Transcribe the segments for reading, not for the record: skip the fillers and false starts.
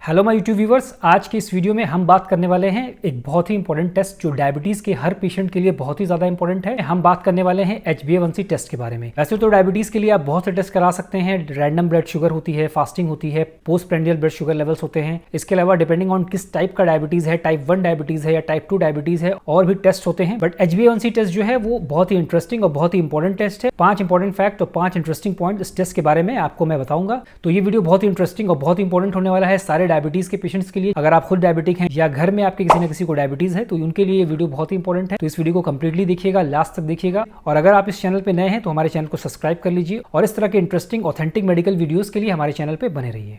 Hello my YouTube viewers, आज के इस वीडियो में हम बात करने वाले हैं एक बहुत ही इंपॉर्टेंट टेस्ट जो डायबिटीज के हर पेशेंट के लिए बहुत ही ज्यादा इंपॉर्टेंट है। हम बात करने वाले हैं HbA1c टेस्ट के बारे में। वैसे तो डायबिटीज के लिए आप बहुत से टेस्ट करा सकते हैं। रैंडम ब्लड शुगर होती है, फास्टिंग होती है, post prandial blood sugar levels होते हैं। इसके अलावा डिपेंडिंग ऑन किस टाइप का डायबिटीज है, टाइप 1 डायबिटीज है या टाइप 2 डायबिटीज है, और भी टेस्ट होते हैं। बट HbA1c टेस्ट जो है वो बहुत ही इंटरेस्टिंग और बहुत ही इंपॉर्टेंट टेस्ट है। 5 इंपॉर्टेंट फैक्ट और 5 इंटरेस्टिंग पॉइंट इस टेस्ट के बारे में आपको मैं बताऊंगा। तो ये वीडियो बहुत ही इंटरेस्टिंग और बहुत ही इंपॉर्टेंट होने वाला है सारे डायबिटीज के पेशेंट्स के लिए। अगर आप खुद डायबिटिक हैं या घर में आपके किसी न किसी को डायबिटीज है तो उनके लिए ये वीडियो बहुत ही इंपॉर्टेंट है। तो इस वीडियो को कंप्लीटली देखिएगा, लास्ट तक देखिएगा। और अगर आप इस चैनल पे नए हैं तो हमारे चैनल को सब्सक्राइब कर लीजिए और इस तरह के इंटरेस्टिंग ऑथेंटिक मेडिकल वीडियोस के लिए हमारे चैनल पे बने रहिए।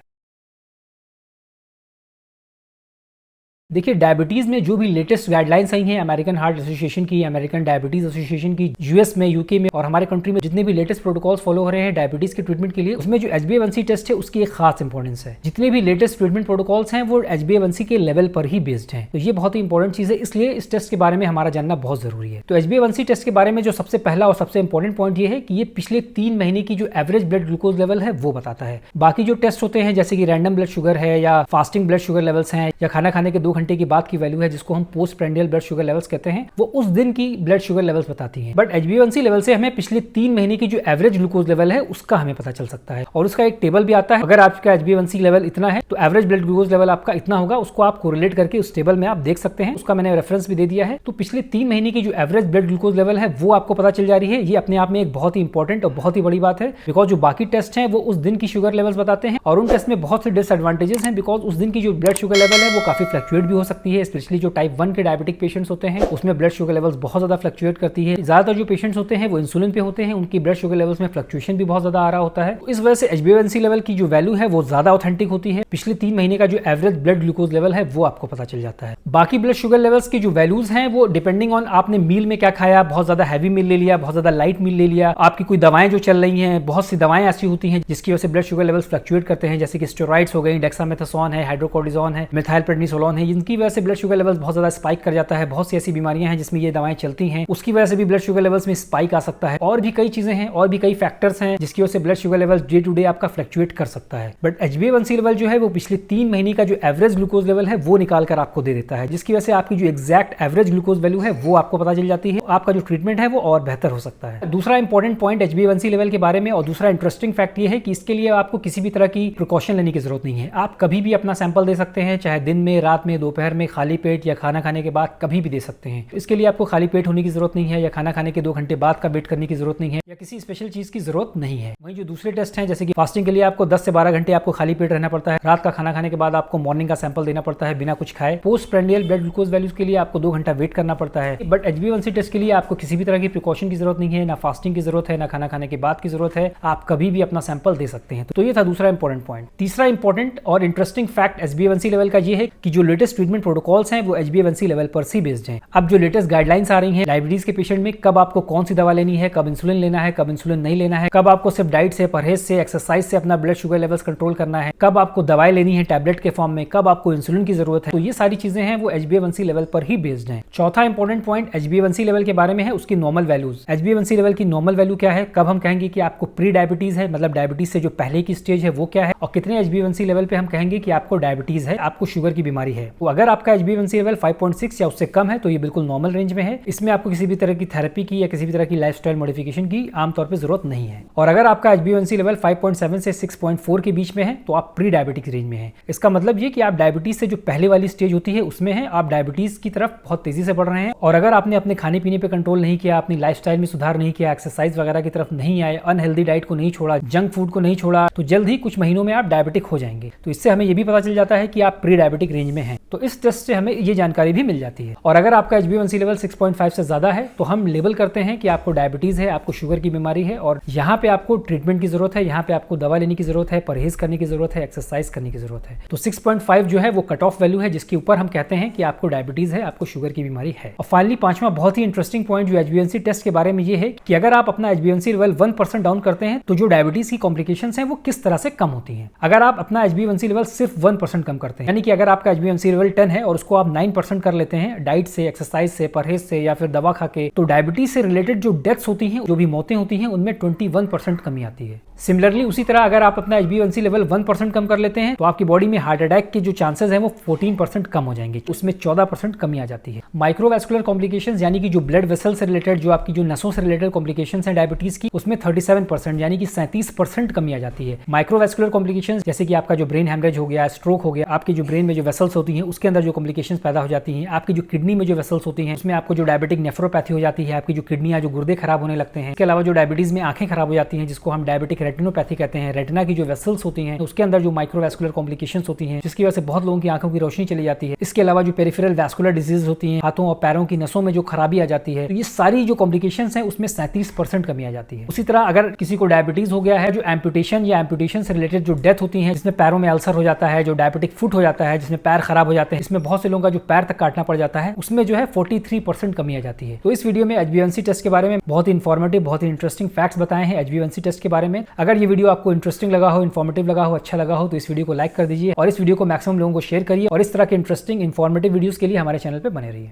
देखिए, डायबिटीज में जो भी लेटेस्ट गाइडलाइंस आई हैं अमेरिकन हार्ट एसोसिएशन की, अमेरिकन डायबिटीज एसोसिएशन की, यूएस में, यूके में और हमारे कंट्री में जितने भी लेटेस्ट प्रोटोकॉल्स फॉलो हो रहे हैं डायबिटीज के ट्रीटमेंट के लिए, उसमें जो HbA1c टेस्ट है उसकी एक खास इंपॉर्टेंस है। जितने भी लेटेस्ट ट्रीटमेंट प्रोटोकॉल्स हैं वो HbA1c के लेवल पर ही बेस्ड हैं। तो ये बहुत ही इंपॉर्टेंट चीज है, इसलिए इस टेस्ट के बारे में हमारा जानना बहुत जरूरी है। तो HbA1c टेस्ट के बारे में जो सबसे पहला और सबसे इंपॉर्टेंट पॉइंट ये है कि ये पिछले 3 महीने की जो एवरेज ब्लड ग्लूकोज लेवल है वो बताता है। बाकी जो टेस्ट होते हैं जैसे कि रैंडम ब्लड शुगर है या फास्टिंग ब्लड शुगर लेवल्स हैं या खाना खाने के 2 घंटे के बाद की वैल्यू है जिसको हम post prandial blood sugar levels कहते हैं, वो उस दिन की ब्लड शुगर लेवल्स बताती हैं। बट HbA1c लेवल से हमें पिछले 3 महीने की जो एवरेज ग्लूकोज लेवल है उसका हमें पता चल सकता है और उसका एक टेबल भी आता है। अगर आपका HbA1c लेवल इतना है तो एवरेज ब्लड ग्लूकोज लेवल आपका इतना होगा, उसको आप कोरिलेट करके उस टेबल में आप देख सकते हैं। उसका मैंने रेफरेंस भी दे दिया है। तो पिछले 3 महीने की जो एवरेज ब्लड ग्लूकोज लेवल है वो आपको पता चल जा रही है। ये अपने आप में एक बहुत ही इंपॉर्टेंट और बहुत ही बड़ी बात है, बिकॉज जो बाकी टेस्ट हैं वो उस दिन की शुगर लेवल्स बताते हैं और उन टेस्ट में बहुत से डिसएडवांटेजेस हैं, बिकॉज उस दिन की जो ब्लड शुगर लेवल है वो काफी फ्लक्चुएट भी हो सकती है। स्पेशली जो टाइप 1 के डायबिटिक पेशेंट्स होते हैं उसमें ब्लड शुगर लेवल्स बहुत ज्यादा फ्लक्चुएट करती है। ज्यादातर जो पेशेंट्स होते हैं वो इंसुलिन पे होते हैं, उनकी ब्लड शुगर लेवल्स में फ्लक्चुएशन भी बहुत ज्यादा आ रहा होता है। तो इस वजह से HbA1c लेवल की जो वैल्यू है वो ज्यादा ऑथेंटिक होती है। पिछले 3 महीने का जो एवरेज ब्लड ग्लूकोज लेवल है वो आपको पता चल जाता है। बाकी ब्लड शुगर लेवल्स की जो वैल्यूज हैं वो डिपेंडिंग ऑन आपने मील में क्या खाया, बहुत ज्यादा हैवी मील ले लिया, बहुत ज्यादा लाइट मील ले लिया, आपकी कोई दवाएं जो चल रही हैं, बहुत सी दवाएं ऐसी होती हैं जिसकी वजह से ब्लड शुगर लेवल्स फ्लक्चुएट करते हैं, जैसे कि स्टेरॉइड्स हो गई, डेक्सामेथासोन है, हाइड्रोकोर्टिजोन है, मेथिलप्रेडनिसोलोन है, जिनकी वजह से ब्लड शुगर लेवल्स बहुत ज्यादा स्पाइक कर जाता है। बहुत सी ऐसी बीमारियां हैं जिसमें ये दवाएं चलती हैं, उसकी वजह से भी ब्लड शुगर लेवल्स में स्पाइक आ सकता है। और भी कई चीजें हैं और भी कई फैक्टर्स हैं जिसकी वजह से blood sugar levels day to day आपका फ्लक्चुएट कर सकता है। बट HbA1c लेवल जो है वो पिछले 3 महीने का जो एवरेज ग्लूकोज लेवल है वो निकाल कर आपको दे देता है, जिसकी वजह से आपकी जो एग्जैक्ट एवरेज ग्लूकोज वैल्यू है वो आपको पता चल जाती है। आपका जो ट्रीटमेंट है वो और बेहतर हो सकता है। दूसरा इंपॉर्टेंट पॉइंट HbA1c लेवल के बारे में और दूसरा इंटरेस्टिंग फैक्ट ये है कि इसके लिए आपको किसी भी तरह की प्रिकॉशन लेने की जरूरत नहीं है। आप कभी भी अपना सैंपल दे सकते हैं, चाहे दिन में, रात में, दोपहर में, खाली पेट या खाना खाने के बाद कभी भी दे सकते हैं। इसके लिए आपको खाली पेट होने की जरूरत नहीं है या खाना खाने के 2 घंटे बाद का वेट करने की जरूरत नहीं है या किसी स्पेशल चीज की जरूरत नहीं है। वहीं जो दूसरे टेस्ट हैं जैसे कि फास्टिंग के लिए आपको 10 से 12 घंटे आपको खाली पेट रहना पड़ता है, रात का खाना खाने के बाद आपको मॉर्निंग का सैंपल देना पड़ता है बिना कुछ खाए। Post prandial blood glucose values के लिए आपको 2 घंटा वेट करना पड़ता है। बट HbA1c टेस्ट के लिए आपको किसी भी तरह की प्रिकॉशन की जरूरत नहीं है, ना फास्टिंग की जरूरत है, ना खाना खाने के बाद की जरूरत है। आप कभी भी अपना सैंपल दे सकते हैं। तो ये था दूसरा इंपॉर्टेंट पॉइंट। तीसरा इंपॉर्टेंट और इंटरेस्टिंग फैक्ट HbA1c लेवल का ये है कि जो लेटेस्ट ट्रीटमेंट प्रोटोकॉल्स हैं वो HbA1c लेवल पर ही बेस्ड हैं। अब जो लेटेस्ट गाइडलाइंस आ रही हैं डायबिटीज के पेशेंट में, कब आपको कौन सी दवा लेनी है, कब इंसुलिन लेना है, कब इंसुलिन नहीं लेना है, कब आपको सिर्फ डाइट से, परहेज से, एक्सरसाइज से अपना ब्लड शुगर लेवल्स कंट्रोल करना है, कब आपको दवाई लेनी है टैबलेट के फॉर्म में, कब आपको इंसुलिन की जरूरत है, तो ये सारी चीजें हैं वो HbA1c लेवल पर ही बेस्ड हैं। चौथा इंपॉर्टेंट पॉइंट HbA1c लेवल के बारे में है उसकी नॉर्मल वैल्यूज। HbA1c लेवल की नॉर्मल वैल्यू क्या है, कब हम कहेंगे कि आपको प्री डायबिटीज है, मतलब डायबिटीज से जो पहले की स्टेज है वो क्या है, और कितने HbA1c लेवल पे हम कहेंगे कि आपको डायबिटीज है, आपको शुगर की बीमारी है। तो अगर आपका HbA1c लेवल 5.6 या उससे कम है तो ये बिल्कुल नॉर्मल रेंज में है। इसमें आपको किसी भी तरह की थेरेपी की या किसी भी तरह की लाइफस्टाइल मॉडिफिकेशन की आमतौर पर जरूरत नहीं है। और अगर आपका HbA1c लेवल 5.7 से 6.4 के बीच में है तो आप प्री डायबिटिक रेंज में है। इसका मतलब ये कि आप डायबिटीज से जो पहले वाली स्टेज होती है उसमें है, आप डायबिटीज की तरफ बहुत तेजी से बढ़ रहे हैं। और अगर आपने अपने खाने पीने पे कंट्रोल नहीं किया, अपनी लाइफस्टाइल में सुधार नहीं किया, एक्सरसाइज वगैरह की तरफ नहीं आए, अनहेल्दी डाइट को नहीं छोड़ा, जंक फूड को नहीं छोड़ा, तो जल्द ही कुछ महीनों में आप डायबिटिक हो जाएंगे। तो इससे हमें ये भी पता चल जाता है कि आप प्री डायबिटिक रेंज में हैं। तो इस टेस्ट से हमें ये जानकारी भी मिल जाती है। और अगर आपका HbA1c लेवल 6.5 से ज्यादा है तो हम लेबल करते हैं कि आपको डायबिटीज है, आपको शुगर की बीमारी है और यहाँ पे आपको ट्रीटमेंट की जरूरत है, यहाँ पे आपको दवा लेने की जरूरत है, परहेज करने की जरूरत है, एक्सरसाइज करने की जरूरत है। तो 6.5 जो है वो कट ऑफ वैल्यू है जिसके ऊपर हम कहते हैं कि आपको डायबिटीज है, आपको शुगर की बीमारी है। और फाइनली पांचवा बहुत ही इंटरेस्टिंग पॉइंट जो HbA1c टेस्ट के बारे में ये है कि अगर आप अपना HbA1c लेवल 1% डाउन करते हैं तो जो डायबिटीज की कॉम्प्लिकेशंस हैं वो किस तरह से कम होती हैं। अगर आप अपना HbA1c लेवल सिर्फ 1% कम करते हैं, यानी कि अगर आपका HbA1c लेवल 10 है और उसको आप 9% कर लेते हैं डाइट से, एक्सरसाइज से, परहेज से या फिर दवा खा के, तो डायबिटीज से रिलेटेड जो डेथ्स होती हैं, जो भी मौतें होती हैं, उनमें 21% कमी आती है। सिमिलरली उसी तरह अगर आप अपना HbA1c लेवल 1% कम कर लेते हैं तो आपकी बॉडी में हार्ट अटैक के जो चांसेस हैं वो 14% कम हो जाएंगे, उसमें 14% कमी आ जाती है। माइक्रोवैस्कुलर कॉम्प्लिकेशंस यानी कि जो ब्लड वेसल से रिलेटेड, जो आपकी जो नसों से रिलेटेड कॉम्प्लिकेशंस हैं डायबिटीज की, उसमें 37% यानी कि 37% कमी आ जाती है। माइक्रोवैस्कुलर कॉम्प्लिकेशंस जैसे कि आपका जो ब्रेन हेमरेज हो गया, स्ट्रोक हो गया, आपकी जो ब्रेन में जो वेसल्स होती हैं उसके अंदर जो कॉम्प्लिकेशंस पैदा हो जाती हैं, आपकी जो किडनी में जो वेसल्स होती हैं उसमें आपको जो डायबिटिक नेफ्रोपैथी हो जाती है, आपकी जो किडनियां जो गुर्दे खराब होने लगते हैं। इसके अलावा जो डायबिटीज में आंखें खराब हो जाती हैं जिसको हम डायबिटिक रेटिनोपैथी कहते हैं, रेटिना की जो वेसल्स होती हैं उसके अंदर जो माइक्रोवैस्कुलर कॉम्प्लिकेशंस होती हैं जिसकी वजह से बहुत लोगों की आंखों की रोशनी चली जाती है। इसके अलावा जो पेरिफेरल वैस्कुलर डिजीज होती हैं, हाथों और पैरों की नसों में जो खराबी आ जाती है, तो ये सारी जो कॉम्प्लिकेशंस हैं उसमें 37% कमी आ जाती है। उसी तरह अगर किसी को डायबिटीज हो गया है, जो एम्पुटेशन या एम्पुटेशन से रिलेटेड जो डेथ होती है, जिसमें पैरों में अल्सर हो जाता है, जो डायबिटिक फुट हो जाता है, जिसमें पैर खराब हो जाते हैं, इसमें बहुत से लोगों का जो पैर तक काटना पड़ जाता है, उसमें जो है 43% कमी आ जाती है। तो इस वीडियो में HbA1c टेस्ट के बारे में बहुत ही इंफॉर्मेटिव, बहुत ही इंटरेस्टिंग फैक्ट्स बताए हैं HbA1c टेस्ट के बारे में। अगर ये वीडियो आपको इंटरेस्टिंग लगा हो, इन्फॉर्मेटिव लगा हो, अच्छा लगा हो तो इस वीडियो को लाइक कर दीजिए और इस वीडियो को मैक्सिमम लोगों को शेयर करिए और इस तरह के इंटरेस्टिंग इन्फॉर्मेटिव वीडियोस के लिए हमारे चैनल पर बने रहिए।